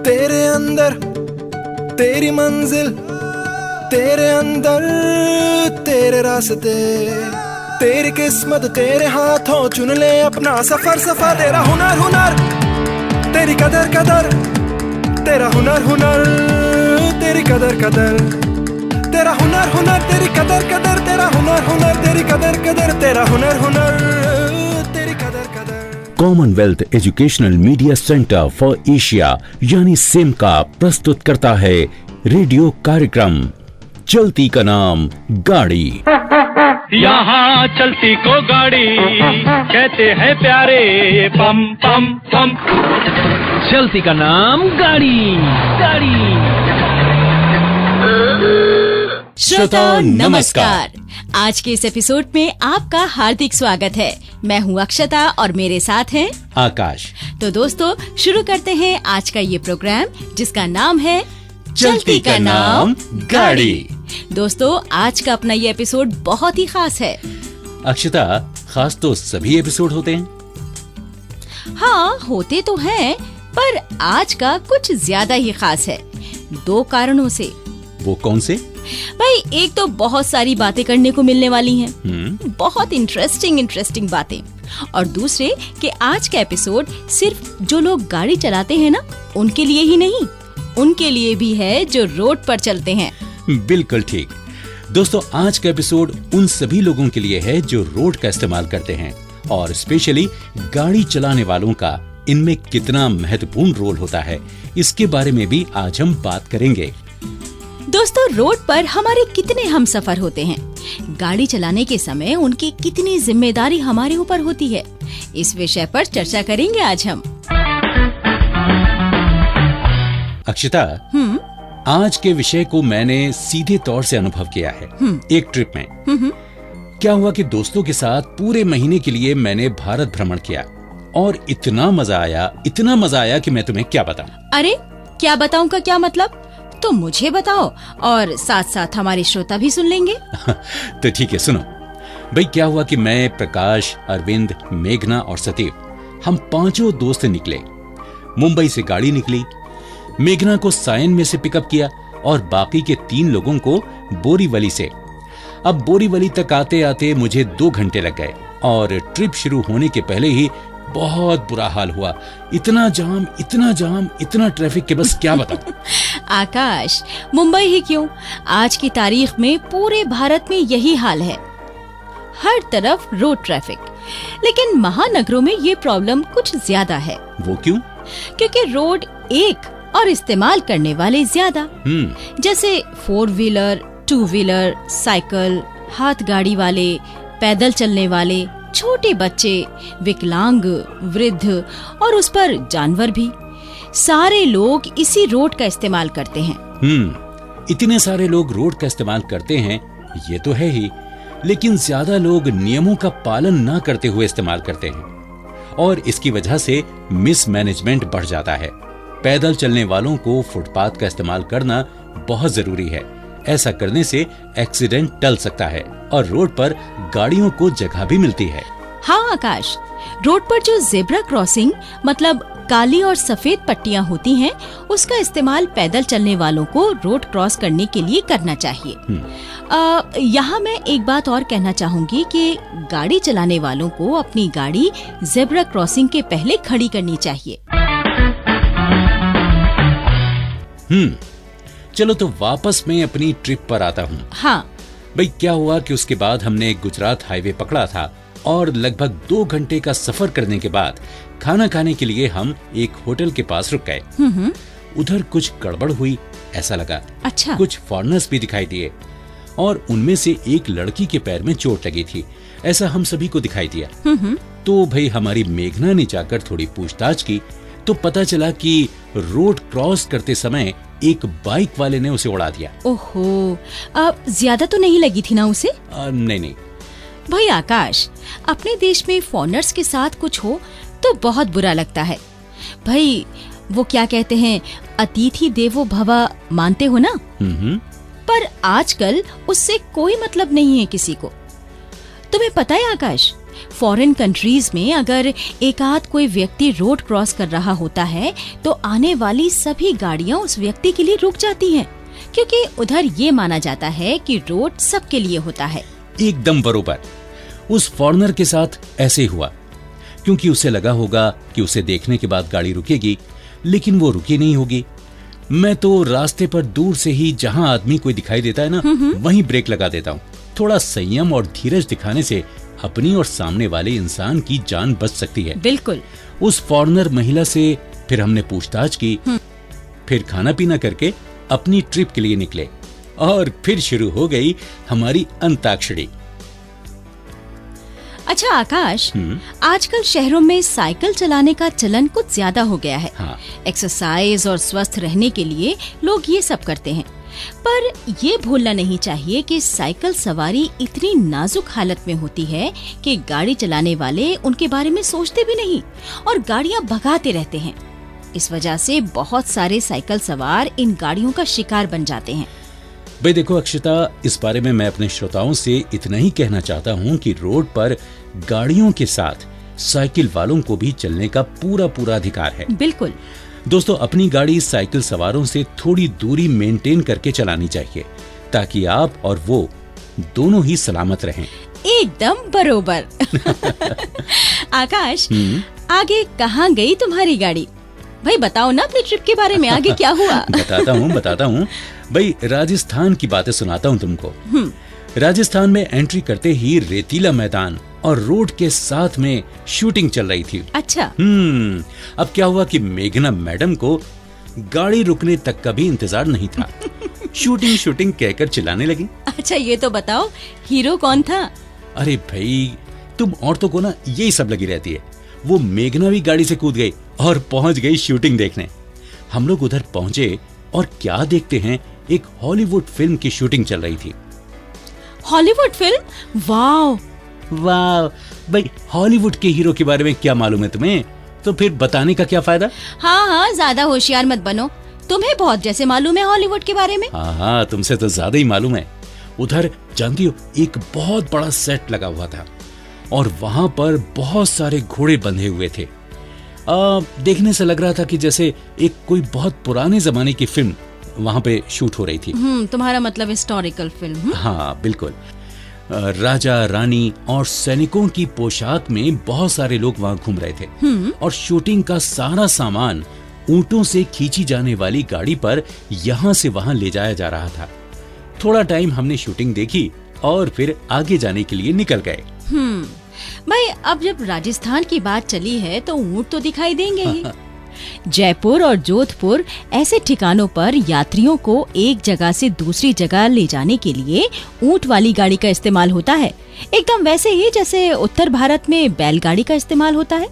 तेरे अंदर तेरी मंजिल, तेरे अंदर तेरे रास्ते, तेरी किस्मत तेरे हाथों, चुन ले अपना सफर सफर। तेरा हुनर हुनर, तेरी कदर कदर, तेरा हुनर हुनर, तेरी कदर कदर, तेरा हुनर हुनर, तेरी कदर कदर, तेरा हुनर हुनर, तेरी कदर कदर, तेरा हुनर हुनर, तेरी कदर कदर। Commonwealth educational media centre for Asia यानी सिमका प्रस्तुत करता है रेडियो कार्यक्रम चलती का नाम गाड़ी। यहाँ चलती को गाड़ी कहते हैं प्यारे, पम पम पम। चलती का नाम गाड़ी गाड़ी। श्रोता नमस्कार, आज के इस एपिसोड में आपका हार्दिक स्वागत है। मैं हूँ अक्षता और मेरे साथ हैं आकाश। तो दोस्तों शुरू करते हैं आज का ये प्रोग्राम जिसका नाम है चलती का नाम गाड़ी। दोस्तों आज का अपना ये एपिसोड बहुत ही खास है। अक्षता, खास तो सभी एपिसोड होते हैं। हाँ होते तो हैं, पर आज का कुछ ज्यादा ही खास है, 2 कारणों से। वो कौन से? भाई एक तो बहुत सारी बातें करने को मिलने वाली हैं, बहुत इंटरेस्टिंग बातें, और दूसरे कि आज का एपिसोड सिर्फ जो लोग गाड़ी चलाते हैं ना उनके लिए ही नहीं, उनके लिए भी है जो रोड पर चलते हैं। बिल्कुल ठीक। दोस्तों आज का एपिसोड उन सभी लोगों के लिए है जो रोड का इस्तेमाल करते हैं, और स्पेशली गाड़ी चलाने वालों का इनमें कितना महत्वपूर्ण रोल होता है, इसके बारे में भी आज हम बात करेंगे। दोस्तों रोड पर हमारे कितने हमसफर होते हैं, गाड़ी चलाने के समय उनकी कितनी जिम्मेदारी हमारे ऊपर होती है, इस विषय पर चर्चा करेंगे आज हम। अक्षता, आज के विषय को मैंने सीधे तौर से अनुभव किया है। एक ट्रिप में क्या हुआ कि दोस्तों के साथ पूरे महीने के लिए मैंने भारत भ्रमण किया, और इतना मजा आया कि मैं तुम्हें क्या बताऊं। अरे क्या बताऊं का क्या मतलब, तो मुझे बताओ और साथ साथ हमारे श्रोता भी सुन लेंगे। तो ठीक है, सुनो भाई। क्या हुआ कि मैं, प्रकाश, अरविंद, मेघना और सतीव, हम 5 दोस्त निकले। मुंबई से गाड़ी निकली, मेघना को सायन में से पिकअप किया और बाकी के 3 लोगों को बोरीवली से। अब बोरीवली तक आते आते मुझे 2 घंटे लग गए, और ट्रिप शुरू होने के पहले ही बहुत बुरा हाल हुआ। इतना जाम, इतना ट्रैफिक के बस क्या बताऊं। आकाश, मुंबई ही क्यों, आज की तारीख में पूरे भारत में यही हाल है, हर तरफ रोड ट्रैफिक। लेकिन महानगरों में ये प्रॉब्लम कुछ ज्यादा है। वो क्यों? क्योंकि रोड एक और इस्तेमाल करने वाले ज्यादा। जैसे 4 व्हीलर, 2 व्हीलर, साइकिल, हाथ गाड़ी वाले, पैदल चलने वाले, छोटे बच्चे, विकलांग, वृद्ध और उस पर जानवर भी, सारे लोग इसी रोड का इस्तेमाल करते हैं। इतने सारे लोग रोड का इस्तेमाल करते हैं, ये तो है ही, लेकिन ज्यादा लोग नियमों का पालन न करते हुए इस्तेमाल करते हैं, और इसकी वजह से मिसमैनेजमेंट बढ़ जाता है। पैदल चलने वालों को फुटपाथ का इस्तेमाल करना बहुत जरूरी है। ऐसा करने से एक्सीडेंट टल सकता है और रोड पर गाड़ियों को जगह भी मिलती है। हाँ आकाश, रोड पर जो जेब्रा क्रॉसिंग मतलब काली और सफेद पट्टियाँ होती हैं, उसका इस्तेमाल पैदल चलने वालों को रोड क्रॉस करने के लिए करना चाहिए। यहाँ मैं एक बात और कहना चाहूँगी कि गाड़ी चलाने वालों को अपनी गाड़ी जेब्रा क्रॉसिंग के पहले खड़ी करनी चाहिए। चलो तो वापस मैं अपनी ट्रिप पर आता हूँ। हाँ भाई, क्या हुआ कि उसके बाद हमने गुजरात हाईवे पकड़ा था, और लगभग 2 घंटे का सफर करने के बाद खाना खाने के लिए हम एक होटल के पास रुक गए। उधर कुछ गड़बड़ हुई ऐसा लगा। अच्छा। कुछ फॉरेनर्स भी दिखाई दिए, और उनमें से एक लड़की के पैर में चोट लगी थी, ऐसा हम सभी को दिखाई दिया। तो भाई हमारी मेघना ने जाकर थोड़ी पूछताछ की, तो पता चला कि रोड क्रॉस करते समय एक बाइक वाले ने उसे उड़ा दिया। ओहो, ज्यादा तो नहीं लगी थी ना उसे? नहीं। भाई आकाश, अपने देश में फॉरेनर्स के साथ कुछ हो तो बहुत बुरा लगता है। भाई वो क्या कहते हैं, अतिथि देवो भव, मानते हो ना? पर आजकल उससे कोई मतलब नहीं है किसी को। तुम्हें पता है आकाश, फॉरेन कंट्रीज में अगर एक आध कोई व्यक्ति रोड क्रॉस कर रहा होता है तो आने वाली सभी गाड़ियां उस व्यक्ति के लिए रुक जाती हैं, क्योंकि उधर ये माना जाता है कि रोड सबके लिए होता है। एकदम बरोबर। उस फॉरेनर के साथ ऐसे हुआ, क्योंकि उसे लगा होगा कि उसे देखने के बाद गाड़ी रुकेगी, लेकिन वो रुकी नहीं होगी। मैं तो रास्ते पर दूर से ही जहां आदमी कोई दिखाई देता है ना, वहीं ब्रेक लगा देता हूँ। थोड़ा संयम और धीरज दिखाने से अपनी और सामने वाले इंसान की जान बच सकती है। बिल्कुल। उस फॉरेनर महिला से फिर हमने पूछताछ की, फिर खाना पीना करके अपनी ट्रिप के लिए निकले और फिर शुरू हो गई हमारी अंताक्षरी। अच्छा आकाश, आजकल शहरों में साइकिल चलाने का चलन कुछ ज्यादा हो गया है। हाँ। एक्सरसाइज और स्वस्थ रहने के लिए लोग ये सब करते हैं, पर ये भूलना नहीं चाहिए कि साइकिल सवारी इतनी नाजुक हालत में होती है कि गाड़ी चलाने वाले उनके बारे में सोचते भी नहीं और गाड़ियां भगाते रहते हैं। इस वजह से बहुत सारे साइकिल सवार इन गाड़ियों का शिकार बन जाते हैं। भाई देखो अक्षता, इस बारे में मैं अपने श्रोताओं से इतना ही कहना चाहता हूँ कि रोड पर गाड़ियों के साथ साइकिल वालों को भी चलने का पूरा अधिकार है। बिल्कुल। दोस्तों, अपनी गाड़ी साइकिल सवारों से थोड़ी दूरी मेंटेन करके चलानी चाहिए, ताकि आप और वो दोनों ही सलामत रहें। एकदम बरोबर। आकाश, आगे कहाँ गई तुम्हारी गाड़ी? भाई बताओ ना अपनी ट्रिप के बारे में, आगे क्या हुआ? बताता हूँ भाई, राजस्थान की बातें सुनाता हूँ तुमको। राजस्थान में एंट्री करते ही रेतीला मैदान और रोड के साथ में शूटिंग चल रही थी। अच्छा। अब क्या हुआ कि मेघना मैडम को गाड़ी रुकने तक का भी इंतजार नहीं था। शूटिंग कहकर चिल्लाने लगी। अच्छा ये तो बताओ, हीरो कौन था? अरे भाई, तुम औरतों को ना यही सब लगी रहती है। वो मेघना भी गाड़ी से कूद गई और पहुंच गई शूटिंग देखने। हम लोग उधर पहुंचे और क्या देखते हैं, एक हॉलीवुड फिल्म की शूटिंग चल रही थी। Hollywood film? वाह भाई, हॉलीवुड के हीरो के बारे में क्या मालूम है तुम्हें? तो फिर बताने का क्या फायदा? हाँ, ज्यादा होशियार मत बनो, तुम्हें बहुत जैसे मालूम है हॉलीवुड के बारे में। हाँ, तुमसे तो ज्यादा ही मालूम है। उधर जानती हो, एक बहुत बड़ा सेट लगा हुआ था और वहां पर बहुत सारे घोड़े बंधे हुए थे। देखने से लग रहा था कि जैसे एक कोई बहुत पुराने जमाने की फिल्म वहां पे शूट हो रही थी। तुम्हारा मतलब हिस्टोरिकल फिल्म? हाँ बिल्कुल। राजा रानी और सैनिकों की पोशाक में बहुत सारे लोग वहां घूम रहे थे और शूटिंग का सारा सामान ऊंटों से खींची जाने वाली गाड़ी पर यहाँ से वहां ले जाया जा रहा था। थोड़ा टाइम हमने शूटिंग देखी और फिर आगे जाने के लिए निकल गए। भाई, अब जब राजस्थान की बात चली है तो ऊंट तो दिखाई देंगे ही। जयपुर और जोधपुर ऐसे ठिकानों पर यात्रियों को एक जगह से दूसरी जगह ले जाने के लिए ऊंट वाली गाड़ी का इस्तेमाल होता है, एकदम वैसे ही जैसे उत्तर भारत में बैलगाड़ी का इस्तेमाल होता है।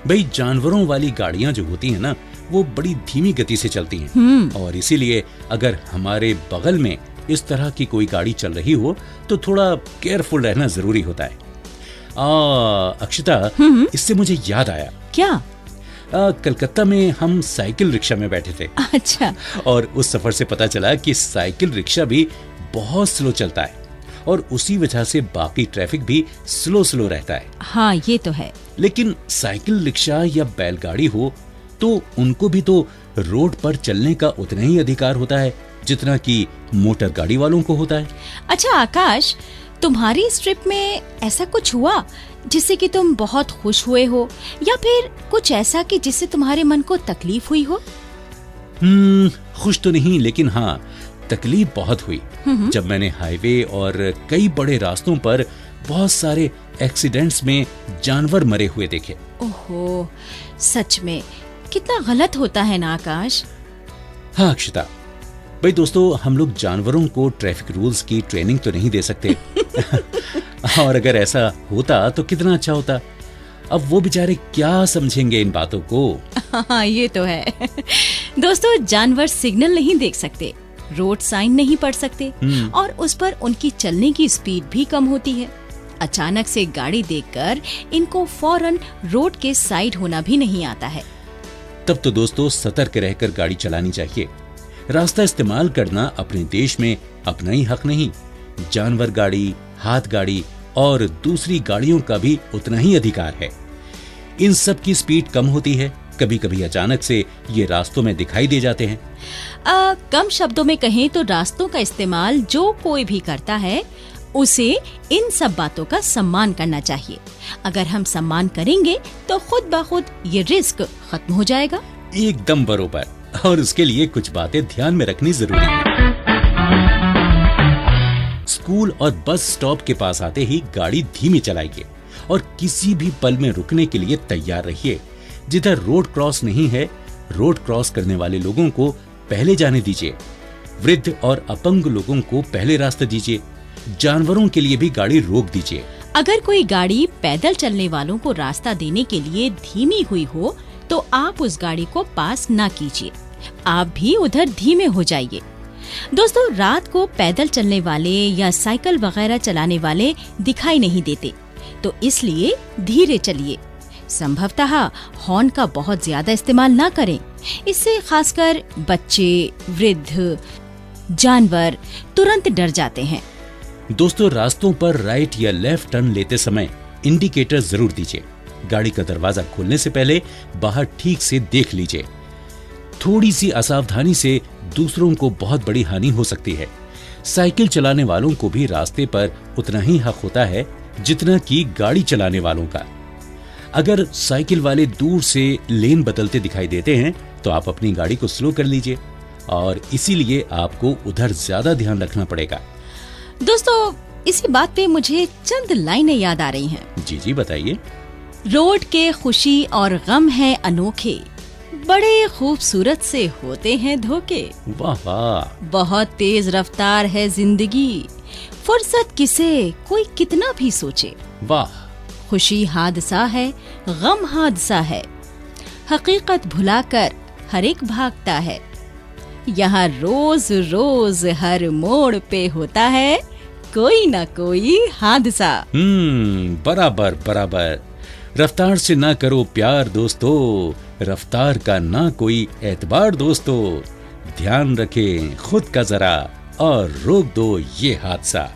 भाई, जानवरों वाली गाड़ियां जो होती हैं ना, वो बड़ी धीमी गति से चलती हैं और इसीलिए अगर हमारे बगल में इस तरह की कोई गाड़ी चल रही हो तो थोड़ा केयरफुल रहना जरूरी होता है। अक्षता, इससे मुझे याद आया। क्या? कलकत्ता में हम साइकिल रिक्शा में बैठे थे। अच्छा। और उस सफर से पता चला कि साइकिल रिक्शा भी बहुत स्लो चलता है और उसी वजह से बाकी ट्रैफिक भी स्लो रहता है। हाँ, ये तो है। लेकिन साइकिल रिक्शा या बैलगाड़ी हो तो उनको भी तो रोड पर चलने का उतना ही अधिकार होता है जितना कि मोटर गाड़ी वालों को होता है। अच्छा आकाश, तुम्हारी इस ट्रिप में ऐसा कुछ हुआ जिससे कि तुम बहुत खुश हुए हो, या फिर कुछ ऐसा कि जिससे तुम्हारे मन को तकलीफ हुई हो? खुश तो नहीं, लेकिन हाँ, तकलीफ बहुत हुई जब मैंने हाईवे और कई बड़े रास्तों पर बहुत सारे एक्सीडेंट्स में जानवर मरे हुए देखे। ओहो, सच में कितना गलत होता है ना आकाश। हाँ अक्षता, भाई दोस्तों, हम लोग जानवरों को ट्रैफिक रूल्स की ट्रेनिंग तो नहीं दे सकते। और अगर ऐसा होता तो कितना अच्छा होता। अब वो बेचारे क्या समझेंगे इन बातों को। हाँ, ये तो है। दोस्तों, जानवर सिग्नल नहीं देख सकते, रोड साइन नहीं पढ़ सकते और उस पर उनकी चलने की स्पीड भी कम होती है। अचानक से गाड़ी देखकर इनको फौरन रोड के साइड होना भी नहीं आता है। तब तो दोस्तों सतर्क रहकर गाड़ी चलानी चाहिए। रास्ता इस्तेमाल करना अपने देश में अपना ही हक नहीं, जानवर गाड़ी, हाथ गाड़ी और दूसरी गाड़ियों का भी उतना ही अधिकार है। इन सब की स्पीड कम होती है, कभी कभी अचानक से ये रास्तों में दिखाई दे जाते हैं। कम शब्दों में कहें तो रास्तों का इस्तेमाल जो कोई भी करता है उसे इन सब बातों का सम्मान करना चाहिए। अगर हम सम्मान करेंगे तो खुद ब खुद ये रिस्क खत्म हो जाएगा। एकदम बरोबर, और उसके लिए कुछ बातें ध्यान में रखनी जरूरी है। स्कूल और बस स्टॉप के पास आते ही गाड़ी धीमी चलाइए और किसी भी पल में रुकने के लिए तैयार रहिए। जिधर रोड क्रॉस नहीं है, रोड क्रॉस करने वाले लोगों को पहले जाने दीजिए। वृद्ध और अपंग लोगों को पहले रास्ता दीजिए। जानवरों के लिए भी गाड़ी रोक दीजिए। अगर कोई गाड़ी पैदल चलने वालों को रास्ता देने के लिए धीमी हुई हो तो आप उस गाड़ी को पास ना कीजिए, आप भी उधर धीमे हो जाइए। दोस्तों, रात को पैदल चलने वाले या साइकिल वगैरह चलाने वाले दिखाई नहीं देते, तो इसलिए धीरे चलिए। संभवतः हॉर्न का बहुत ज्यादा इस्तेमाल ना करें, इससे खासकर बच्चे, वृद्ध, जानवर तुरंत डर जाते हैं। दोस्तों, रास्तों पर राइट या लेफ्ट टर्न लेते समय इंडिकेटर जरूर दीजिए। गाड़ी का दरवाजा खोलने से पहले बाहर ठीक से देख लीजिए। थोड़ी सी असावधानी से दूसरों को बहुत बड़ी हानि हो सकती है। साइकिल चलाने वालों को भी रास्ते पर उतना ही हक होता है जितना कि गाड़ी चलाने वालों का। अगर साइकिल वाले दूर से लेन बदलते दिखाई देते हैं तो आप अपनी गाड़ी को स्लो कर लीजिए, और इसीलिए आपको उधर ज्यादा ध्यान रखना पड़ेगा। दोस्तों, इसी बात पे मुझे चंद लाइनें याद आ रही हैं। जी जी, बताइए। रोड के खुशी और गम है अनोखे, बड़े खूबसूरत से होते हैं धोखे। वाह वाह। बहुत तेज रफ्तार है जिंदगी, फुर्सत किसे कोई कितना भी सोचे। वाह। खुशी हादसा है, गम हादसा है, हकीकत भुलाकर हर एक भागता है। यहाँ रोज रोज हर मोड़ पे होता है कोई ना कोई हादसा। बराबर बराबर। रफ्तार से ना करो प्यार दोस्तों, रफ्तार का ना कोई एतबार दोस्तों। ध्यान रखें खुद का जरा और रोक दो ये हादसा।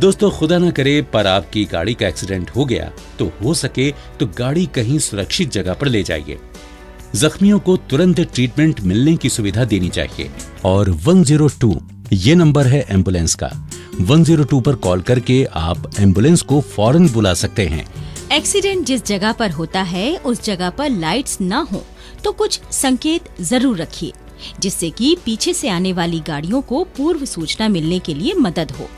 दोस्तों, खुदा ना करे पर आपकी गाड़ी का एक्सीडेंट हो गया तो हो सके तो गाड़ी कहीं सुरक्षित जगह पर ले जाइए। जख्मियों को तुरंत ट्रीटमेंट मिलने की सुविधा देनी चाहिए। और 102 ये नंबर है एम्बुलेंस का। 102 पर कॉल करके आप एम्बुलेंस को फौरन बुला सकते हैं। एक्सीडेंट जिस जगह पर होता है उस जगह पर लाइट्स ना हो तो कुछ संकेत जरूर रखिए, जिससे कि पीछे से आने वाली गाड़ियों को पूर्व सूचना मिलने के लिए मदद हो।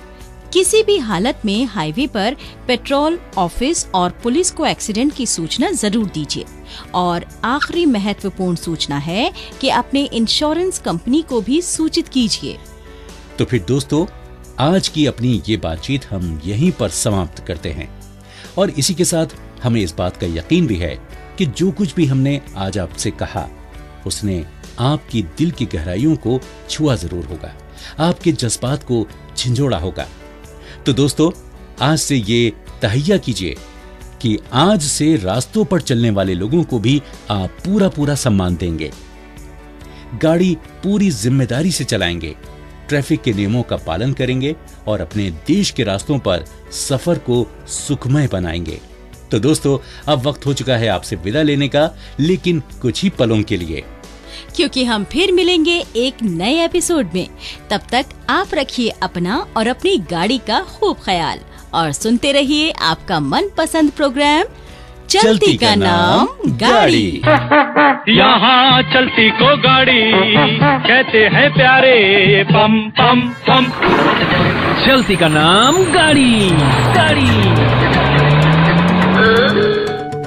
किसी भी हालत में हाईवे पर पेट्रोल ऑफिस और पुलिस को एक्सीडेंट की सूचना जरूर दीजिए। और आखिरी महत्वपूर्ण सूचना है कि अपने इंश्योरेंस कंपनी को भी सूचित कीजिए। तो फिर दोस्तों, आज की अपनी ये बातचीत हम यहीं पर समाप्त करते हैं, और इसी के साथ हमें इस बात का यकीन भी है कि जो कुछ भी हमने आज आपसे कहा उसने आपकी दिल की गहराइयों को छुआ जरूर होगा, आपके जज्बात को झंझोड़ा होगा। तो दोस्तों, आज से ये तहैया कीजिए कि आज से रास्तों पर चलने वाले लोगों को भी आप पूरा पूरा सम्मान देंगे, गाड़ी पूरी जिम्मेदारी से चलाएंगे, ट्रैफिक के नियमों का पालन करेंगे और अपने देश के रास्तों पर सफर को सुखमय बनाएंगे। तो दोस्तों, अब वक्त हो चुका है आपसे विदा लेने का, लेकिन कुछ ही पलों के लिए, क्योंकि हम फिर मिलेंगे एक नए एपिसोड में। तब तक आप रखिए अपना और अपनी गाड़ी का खूब ख्याल और सुनते रहिए आपका मनपसंद प्रोग्राम चलती का नाम गाड़ी। यहाँ चलती को गाड़ी कहते हैं प्यारे, पम पम पम। चलती का नाम गाड़ी, गाड़ी।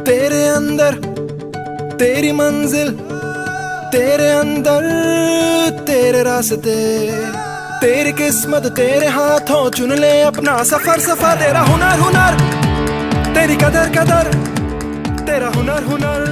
तेरे अंदर तेरी मंजिल, तेरे अंदर तेरे रास्ते, तेरी किस्मत तेरे हाथों, चुन ले अपना सफर सफर। तेरा हुनर हुनर, तेरी कदर कदर, तेरा हुनर हुनर।